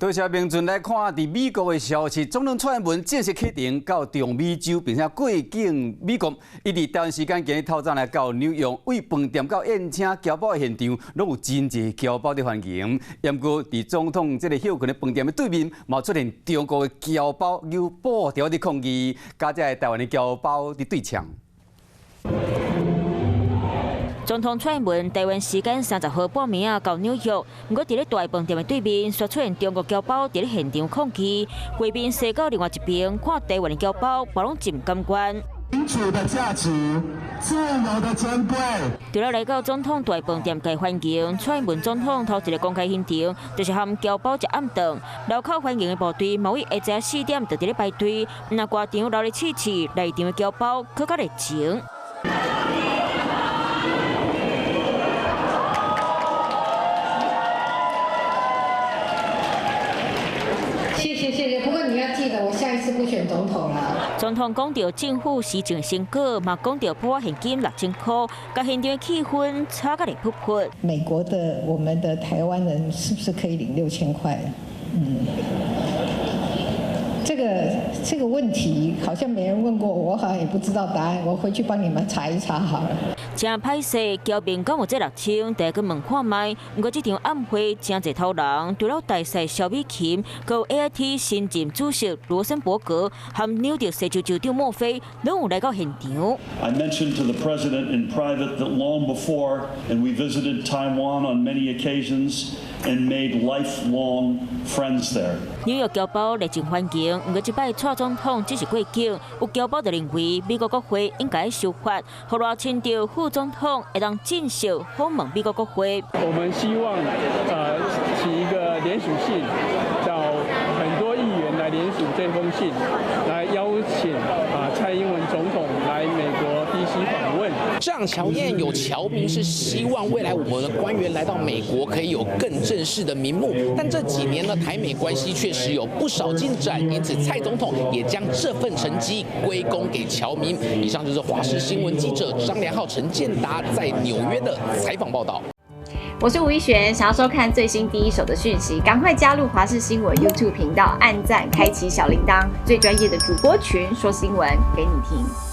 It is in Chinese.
多谢明俊来看伫美国的消息，总统蔡英文正式启程到中美洲，并且过境美国。伊伫台湾时间今日透早来到纽约，为饭店到宴请侨胞的现场，拢有真济侨胞伫欢迎。不过伫总统这个休困的饭店的对面，嘛出现中国的侨胞有布条伫抗议，加这台湾的侨胞伫对呛。 总统蔡英文台湾时间30号半暝啊到纽约，不过伫咧大饭店的对面，却出现中国侨胞伫咧现场抗议。贵宾坐到另外一边，看台湾的侨胞，包拢真感官。民主的价值，自由的珍贵。除了来到总统大饭店给欢迎，蔡英文总统头一个公开行程，就是和侨胞食暗顿。楼口欢迎的部队，嘛为下午4点就伫咧排队。那外场热热气气，内场的侨胞更加热情。 谢谢。不过你要记得，我下一次不选总统了。总统讲到政府施政的成果，嘛讲到拨现金6000块，甲现场的气氛差甲嚟噗噗。美国的我们的台湾人是不是可以领6000块？这个问题好像没人问过我，好像也不知道答案。我回去帮你们查一查好了。真歹势，交民讲有这6000，大家去问看卖。不过这场暗会真侪头人，除了大使萧美琴，还有 AIT 新任主席罗森伯格，和纽约市州长莫菲，拢有来到现场。I mentioned to the president in private that long before, and we visited Taiwan on many occasions and made lifelong friends there. 纽约侨胞热情欢迎，不过这摆蔡总统只是过境，有侨胞就认为美国国会应该修法，后来请到副总统会当正式访问美国国会。我们希望起一个联署信，叫很多议员来联署这封信，来邀请蔡英文总统来美国DC访问。这样乔宴有侨民是希望未来我们的官员来到美国可以有更正式的名目，但这几年呢，台美关系确实有不少进展，因此蔡总统也将这份成绩归功给侨民。以上就是华视新闻记者张良浩、陈建达在纽约的采访报道。我是吴一璇，想要收看最新第一手的讯息，赶快加入华视新闻 YouTube 频道，按赞、开启小铃铛，最专业的主播群说新闻给你听。